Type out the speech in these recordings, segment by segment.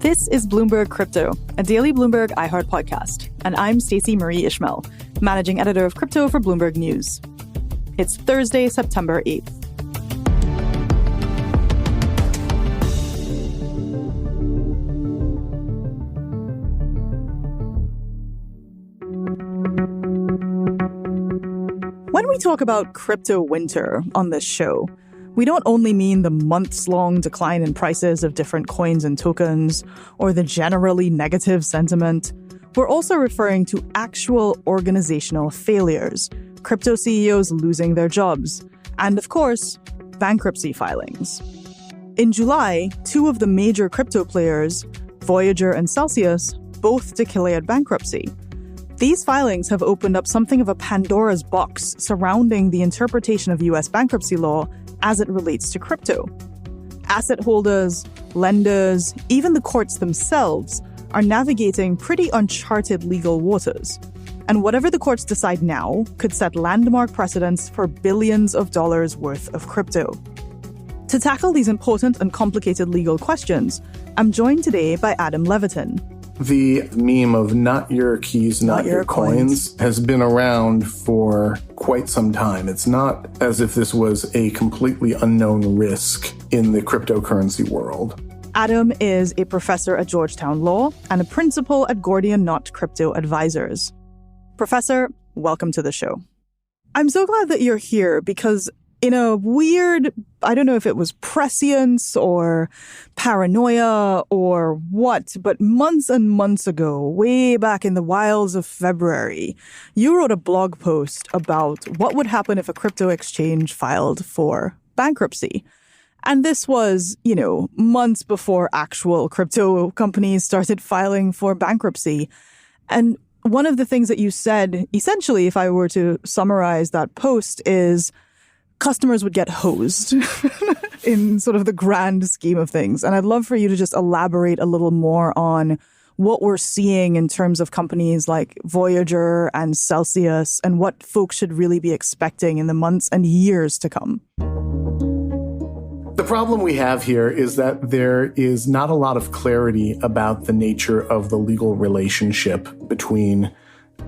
This is Bloomberg Crypto, a daily Bloomberg iHeart podcast, and I'm Stacey Marie Ishmael, managing editor of crypto for Bloomberg News. It's Thursday, September 8th. When we talk about crypto winter on this show, we don't only mean the months-long decline in prices of different coins and tokens, or the generally negative sentiment. We're also referring to actual organizational failures, crypto CEOs losing their jobs, and of course, bankruptcy filings. In July, two of the major crypto players, Voyager and Celsius, both declared bankruptcy. These filings have opened up something of a Pandora's box surrounding the interpretation of U.S. bankruptcy law as it relates to crypto. Asset holders, lenders, even the courts themselves are navigating pretty uncharted legal waters. And whatever the courts decide now could set landmark precedents for billions of dollars worth of crypto. To tackle these important and complicated legal questions, I'm joined today by Adam Levitin. The meme of not your keys, not your coins has been around for quite some time. It's not as if this was a completely unknown risk in the cryptocurrency world. Adam is a professor at Georgetown Law and a principal at Gordian Knot Crypto Advisors. Professor, welcome to the show. I'm so glad that you're here because in a weird, I don't know if it was prescience or paranoia or what, but months and months ago, way back in the wilds of February, you wrote a blog post about what would happen if a crypto exchange filed for bankruptcy. And this was, months before actual crypto companies started filing for bankruptcy. And one of the things that you said, essentially, if I were to summarize that post, is customers would get hosed in sort of the grand scheme of things. And I'd love for you to just elaborate a little more on what we're seeing in terms of companies like Voyager and Celsius and what folks should really be expecting in the months and years to come. The problem we have here is that there is not a lot of clarity about the nature of the legal relationship between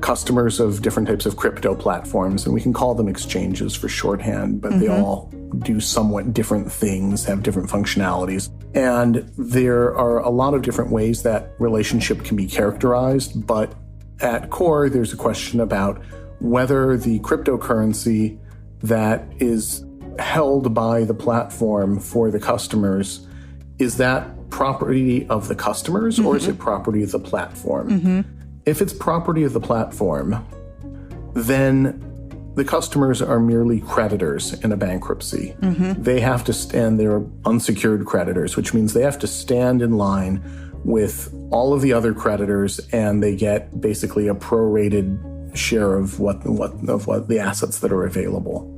customers of different types of crypto platforms, and we can call them exchanges for shorthand, but they all do somewhat different things, have different functionalities. And there are a lot of different ways that relationship can be characterized, but at core, there's a question about whether the cryptocurrency that is held by the platform for the customers, is that property of the customers or is it property of the platform? If it's property of the platform, then the customers are merely creditors in a bankruptcy. They have to stand, they're unsecured creditors, which means they have to stand in line with all of the other creditors and they get basically a prorated share of what the assets that are available.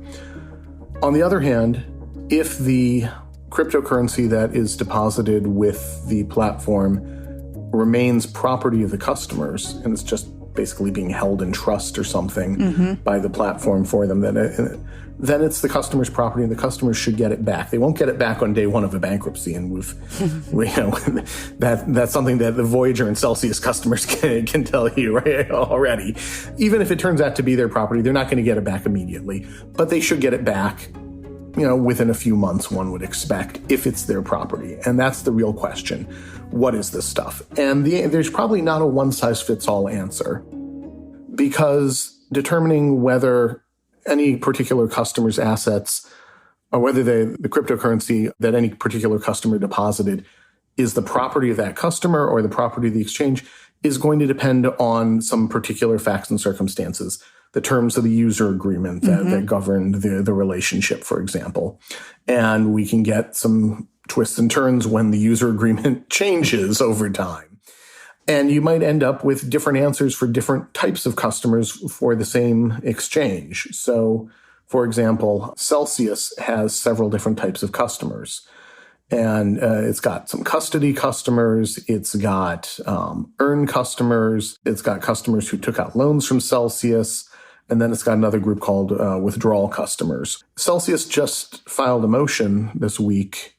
On the other hand, if the cryptocurrency that is deposited with the platform remains property of the customers, and it's just basically being held in trust or something by the platform for them, then it's the customer's property and the customers should get it back. They won't get it back on day one of a bankruptcy, and that's something that the Voyager and Celsius customers can tell you right already. Even if it turns out to be their property, they're not going to get it back immediately, but they should get it back within a few months, one would expect, if it's their property. And that's the real question. What is this stuff? And there's probably not a one-size-fits-all answer, because determining whether any particular customer's assets or whether the cryptocurrency that any particular customer deposited is the property of that customer or the property of the exchange is going to depend on some particular facts and circumstances. The terms of the user agreement that governed the relationship, for example. And we can get some twists and turns when the user agreement changes over time. And you might end up with different answers for different types of customers for the same exchange. So, for example, Celsius has several different types of customers. And it's got some custody customers, it's got earn customers, it's got customers who took out loans from Celsius, and then it's got another group called withdrawal customers. Celsius just filed a motion this week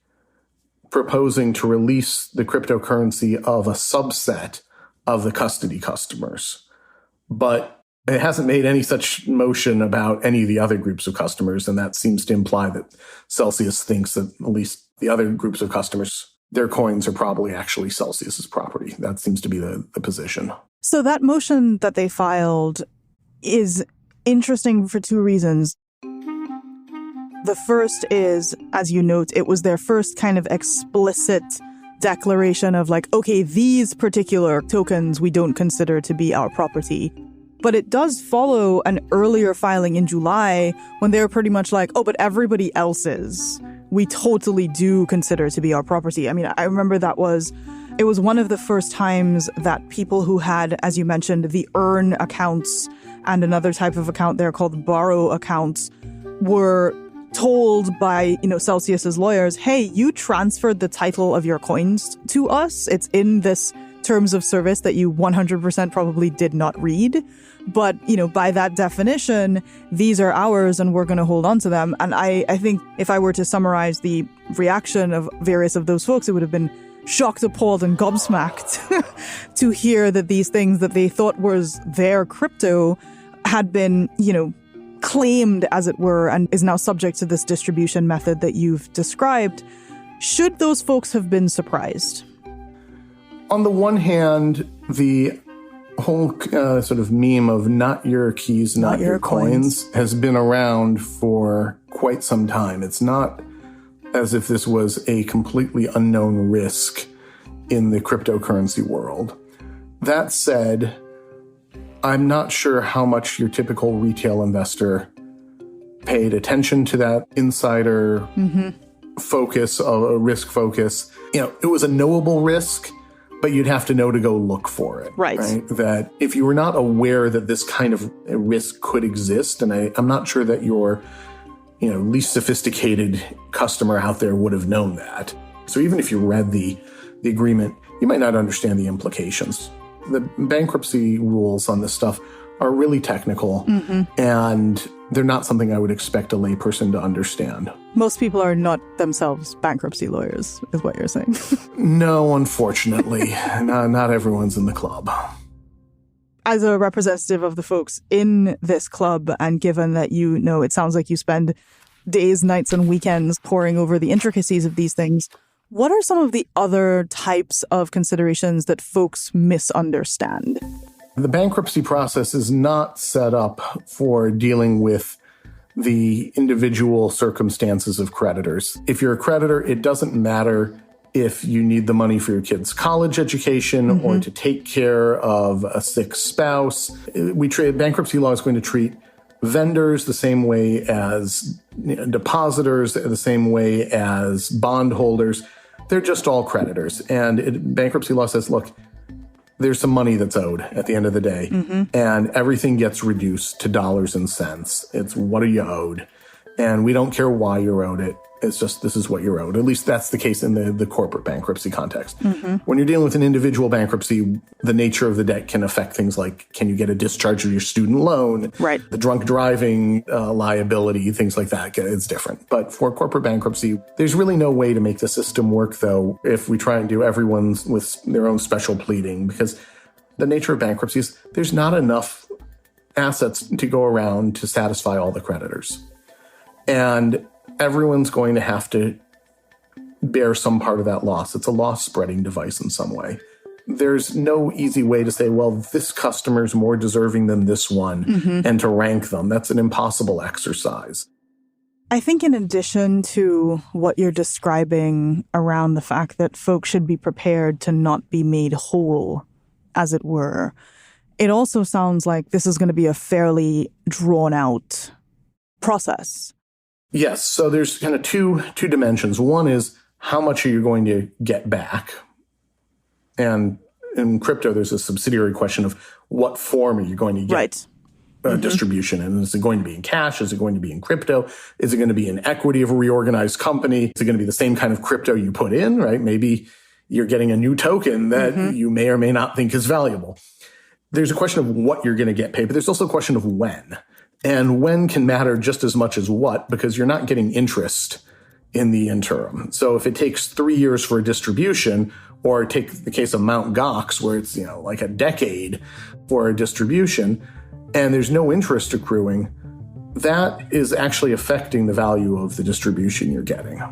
proposing to release the cryptocurrency of a subset of the custody customers. But it hasn't made any such motion about any of the other groups of customers, and that seems to imply that Celsius thinks that at least the other groups of customers, their coins are probably actually Celsius's property. That seems to be the position. So that motion that they filed is interesting for two reasons. The first is, as you note, it was their first kind of explicit declaration of like, okay, these particular tokens we don't consider to be our property. But it does follow an earlier filing in July when they were pretty much like, oh, but everybody else's we totally do consider to be our property. I mean, I remember it was one of the first times that people who had, as you mentioned, the earn accounts and another type of account there called borrow accounts were told by, Celsius's lawyers, hey, you transferred the title of your coins to us. It's in this terms of service that you 100% probably did not read. But, by that definition, these are ours and we're going to hold on to them. And I think if I were to summarize the reaction of various of those folks, it would have been shocked, appalled, and gobsmacked to hear that these things that they thought was their crypto had been, claimed, as it were, and is now subject to this distribution method that you've described. Should those folks have been surprised? On the one hand, the whole sort of meme of not your keys, not your coins has been around for quite some time. It's not as if this was a completely unknown risk in the cryptocurrency world. That said, I'm not sure how much your typical retail investor paid attention to that insider focus, a risk focus. It was a knowable risk, but you'd have to know to go look for it. Right? That if you were not aware that this kind of risk could exist, and I'm not sure that your least sophisticated customer out there would have known that. So even if you read the agreement, you might not understand the implications. The bankruptcy rules on this stuff are really technical, and they're not something I would expect a layperson to understand. Most people are not themselves bankruptcy lawyers, is what you're saying. No, unfortunately. not everyone's in the club. As a representative of the folks in this club, and given that it sounds like you spend days, nights, and weekends poring over the intricacies of these things, what are some of the other types of considerations that folks misunderstand? The bankruptcy process is not set up for dealing with the individual circumstances of creditors. If you're a creditor, it doesn't matter if you need the money for your kid's college education or to take care of a sick spouse. Bankruptcy law is going to treat vendors the same way as depositors, the same way as bondholders. They're just all creditors. And bankruptcy law says, look, there's some money that's owed at the end of the day, and everything gets reduced to dollars and cents. It's what are you owed? And we don't care why you're owed it. It's just, this is what you're owed. At least that's the case in the corporate bankruptcy context. When you're dealing with an individual bankruptcy, the nature of the debt can affect things like, can you get a discharge of your student loan? Right. The drunk driving liability, things like that. It's different. But for corporate bankruptcy, there's really no way to make the system work, though, if we try and do everyone's with their own special pleading, because the nature of bankruptcy is there's not enough assets to go around to satisfy all the creditors. And everyone's going to have to bear some part of that loss. It's a loss spreading device in some way. There's no easy way to say, well, this customer's more deserving than this one, and to rank them. That's an impossible exercise. I think in addition to what you're describing around the fact that folks should be prepared to not be made whole, as it were, it also sounds like this is going to be a fairly drawn out process. Yes. So there's kind of two dimensions. One is how much are you going to get back? And in crypto, there's a subsidiary question of what form are you going to get distribution? And is it going to be in cash? Is it going to be in crypto? Is it going to be in equity of a reorganized company? Is it going to be the same kind of crypto you put in, right? Maybe you're getting a new token that you may or may not think is valuable. There's a question of what you're going to get paid, but there's also a question of when. And when can matter just as much as what, because you're not getting interest in the interim. So if it takes 3 years for a distribution, or take the case of Mt. Gox, where it's, like a decade for a distribution, and there's no interest accruing, that is actually affecting the value of the distribution you're getting.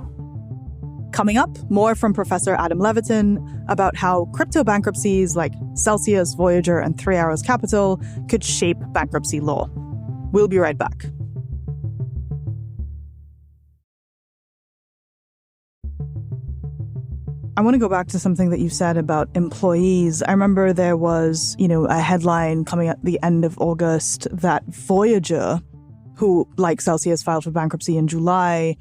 Coming up, more from Professor Adam Levitin about how crypto bankruptcies like Celsius, Voyager, and 3 Arrows Capital could shape bankruptcy law. We'll be right back. I want to go back to something that you said about employees. I remember there was, a headline coming at the end of August that Voyager, who, like Celsius, filed for bankruptcy in July,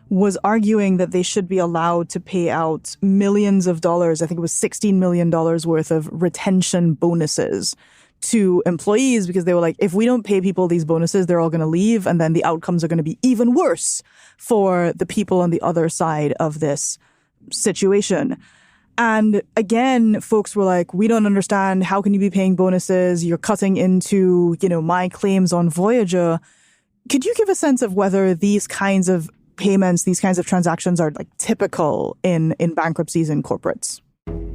was arguing that they should be allowed to pay out millions of dollars, I think it was $16 million worth of retention bonuses to employees, because they were like, if we don't pay people these bonuses, they're all going to leave, and then the outcomes are going to be even worse for the people on the other side of this situation. And again, folks were like, we don't understand. How can you be paying bonuses? You're cutting into, my claims on Voyager. Could you give a sense of whether these kinds of payments, these kinds of transactions are like typical in bankruptcies and corporates?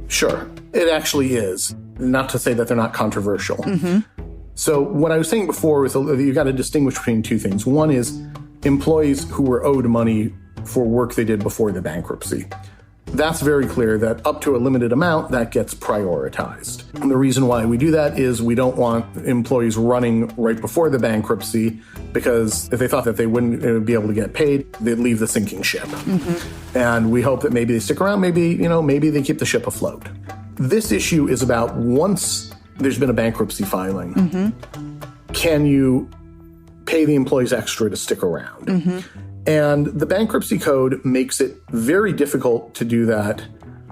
Sure. It actually is. Not to say that they're not controversial. Mm-hmm. So what I was saying before was you've got to distinguish between two things. One is employees who were owed money for work they did before the bankruptcy. That's very clear that up to a limited amount, that gets prioritized. And the reason why we do that is we don't want employees running right before the bankruptcy, because if they thought that they wouldn't be able to get paid, they'd leave the sinking ship. Mm-hmm. And we hope that maybe they stick around, maybe they keep the ship afloat. This issue is about once there's been a bankruptcy filing, mm-hmm. can you pay the employees extra to stick around? Mm-hmm. And the bankruptcy code makes it very difficult to do that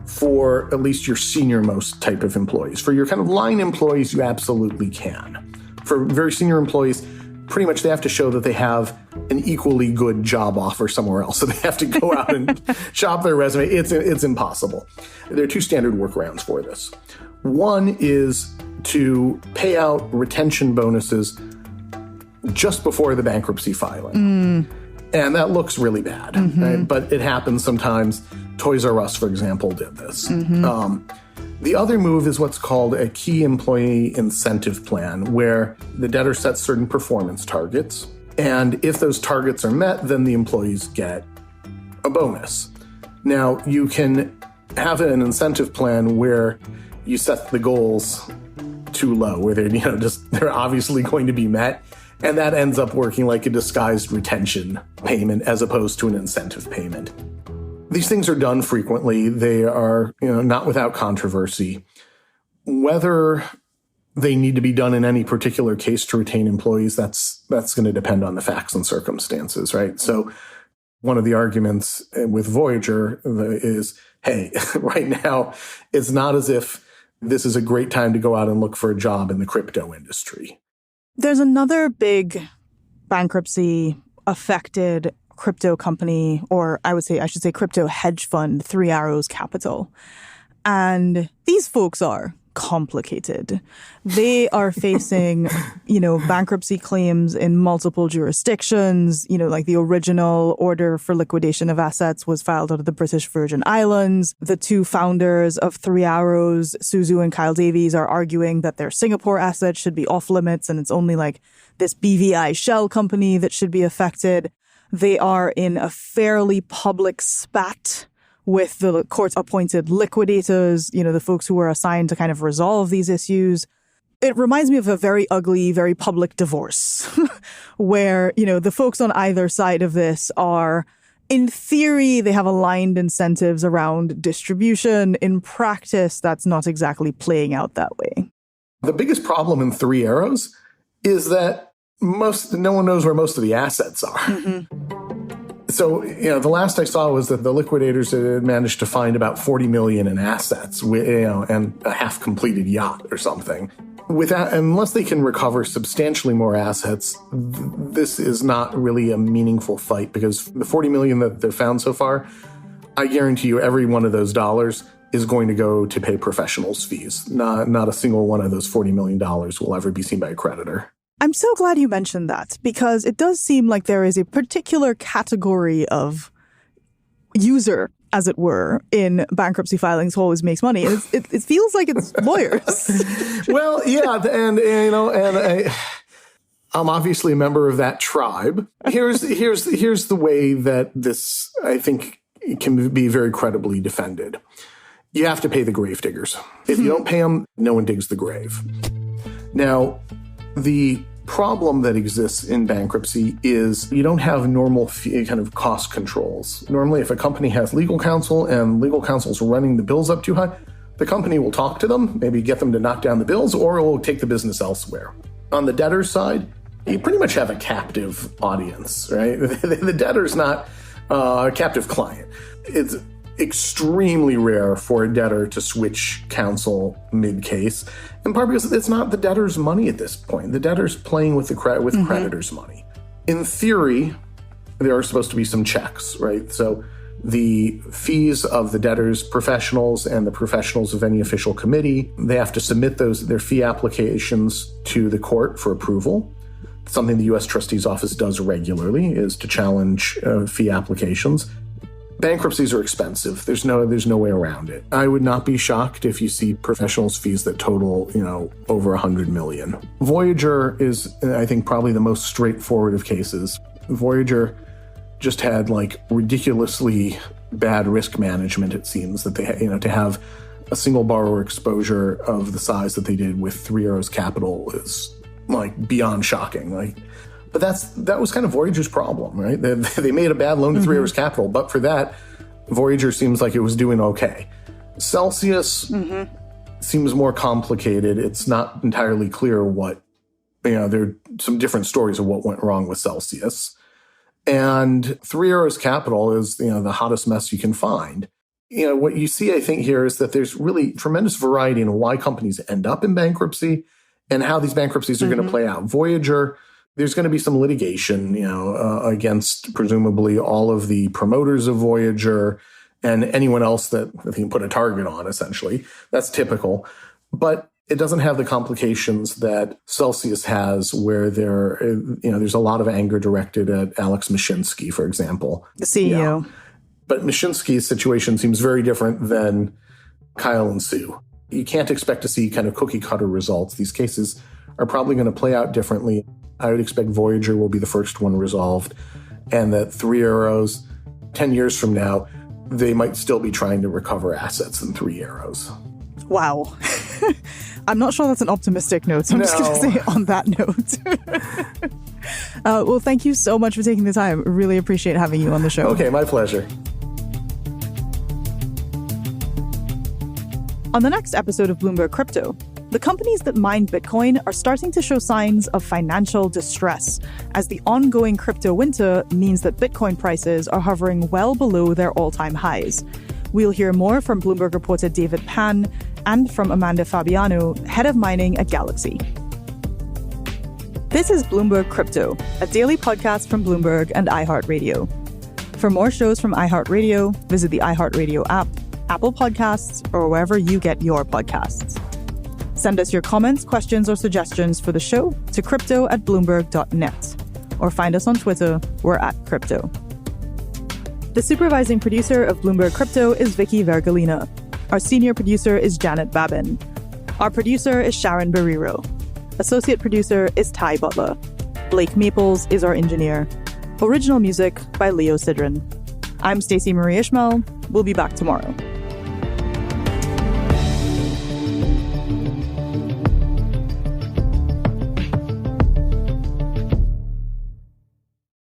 for at least your senior-most type of employees. For your kind of line employees, you absolutely can. For very senior employees, pretty much they have to show that they have an equally good job offer somewhere else. So they have to go out and shop their resume. It's impossible. There are two standard workarounds for this. One is to pay out retention bonuses just before the bankruptcy filing. And that looks really bad, mm-hmm. right? But it happens sometimes. Toys R Us, for example, did this. Mm-hmm. The other move is what's called a key employee incentive plan, where the debtor sets certain performance targets. And if those targets are met, then the employees get a bonus. Now, you can have an incentive plan where you set the goals too low, where they're obviously going to be met. And that ends up working like a disguised retention payment as opposed to an incentive payment. These things are done frequently. They are, not without controversy. Whether they need to be done in any particular case to retain employees, that's going to depend on the facts and circumstances, right? So one of the arguments with Voyager is, hey, right now, it's not as if this is a great time to go out and look for a job in the crypto industry. There's another big bankruptcy affected crypto company, or I should say crypto hedge fund, 3 Arrows Capital. And these folks are complicated. They are facing, bankruptcy claims in multiple jurisdictions. Like the original order for liquidation of assets was filed out of the British Virgin Islands. The two founders of 3 Arrows, Suzu and Kyle Davies, are arguing that their Singapore assets should be off limits, and it's only like this BVI shell company that should be affected. They are in a fairly public spat with the court-appointed liquidators, the folks who were assigned to kind of resolve these issues. It reminds me of a very ugly, very public divorce where, the folks on either side of this are, in theory, they have aligned incentives around distribution. In practice, that's not exactly playing out that way. The biggest problem in 3 Arrows is that no one knows where most of the assets are. Mm-hmm. So, the last I saw was that the liquidators had managed to find about $40 million in assets, and a half-completed yacht or something. Unless they can recover substantially more assets, this is not really a meaningful fight, because the $40 million that they've found so far, I guarantee you every one of those dollars is going to go to pay professionals' fees. Not a single one of those $40 million will ever be seen by a creditor. I'm so glad you mentioned that, because it does seem like there is a particular category of user, as it were, in bankruptcy filings who always makes money. And it feels like it's lawyers. Well, yeah, I'm obviously a member of that tribe. Here's the way that this, I think, can be very credibly defended. You have to pay the grave diggers. If you don't pay them, no one digs the grave. Now, the problem that exists in bankruptcy is you don't have normal kind of cost controls. Normally, if a company has legal counsel and legal counsel's running the bills up too high, the company will talk to them, maybe get them to knock down the bills, or it will take the business elsewhere. On the debtor's side, you pretty much have a captive audience, right? The debtor's not a captive client. It's extremely rare for a debtor to switch counsel mid-case, in part because it's not the debtor's money at this point. The debtor's playing with creditors' money. In theory, there are supposed to be some checks, right? So the fees of the debtor's professionals and the professionals of any official committee, they have to submit their fee applications to the court for approval. Something the U.S. Trustee's Office does regularly is to challenge fee applications. Bankruptcies are expensive. There's no way around it. I would not be shocked if you see professionals' fees that total, over $100 million. Voyager is, I think, probably the most straightforward of cases. Voyager just had ridiculously bad risk management. It seems that they, to have a single borrower exposure of the size that they did with Three Arrows Capital is beyond shocking. But that was kind of Voyager's problem, right? They made a bad loan to Three Arrows Capital, but for that, Voyager seems like it was doing okay. Celsius seems more complicated. It's not entirely clear what, there are some different stories of what went wrong with Celsius. And Three Arrows Capital is, the hottest mess you can find. What you see, I think, here is that there's really tremendous variety in why companies end up in bankruptcy and how these bankruptcies are going to play out. Voyager, there's going to be some litigation, against presumably all of the promoters of Voyager and anyone else that they can put a target on, essentially. That's typical. But it doesn't have the complications that Celsius has, where there's a lot of anger directed at Alex Mashinsky, for example. The CEO. Yeah. But Mashinsky's situation seems very different than Kyle and Sue. You can't expect to see kind of cookie-cutter results. These cases are probably going to play out differently. I would expect Voyager will be the first one resolved, and that Three Arrows, 10 years from now, they might still be trying to recover assets in Three Arrows. Wow. I'm not sure that's an optimistic note, so I'm just going to say on that note. Well, thank you so much for taking the time. Really appreciate having you on the show. Okay, my pleasure. On the next episode of Bloomberg Crypto, the companies that mine Bitcoin are starting to show signs of financial distress, as the ongoing crypto winter means that Bitcoin prices are hovering well below their all-time highs. We'll hear more from Bloomberg reporter David Pan and from Amanda Fabiano, head of mining at Galaxy. This is Bloomberg Crypto, a daily podcast from Bloomberg and iHeartRadio. For more shows from iHeartRadio, visit the iHeartRadio app, Apple Podcasts, or wherever you get your podcasts. Send us your comments, questions, or suggestions for the show to crypto@bloomberg.net, or find us on Twitter. We're @crypto. The supervising producer of Bloomberg Crypto is Vicky Vergolina. Our senior producer is Janet Babin. Our producer is Sharon Barrero. Associate producer is Ty Butler. Blake Maples is our engineer. Original music by Leo Sidran. I'm Stacey Marie Ishmael. We'll be back tomorrow.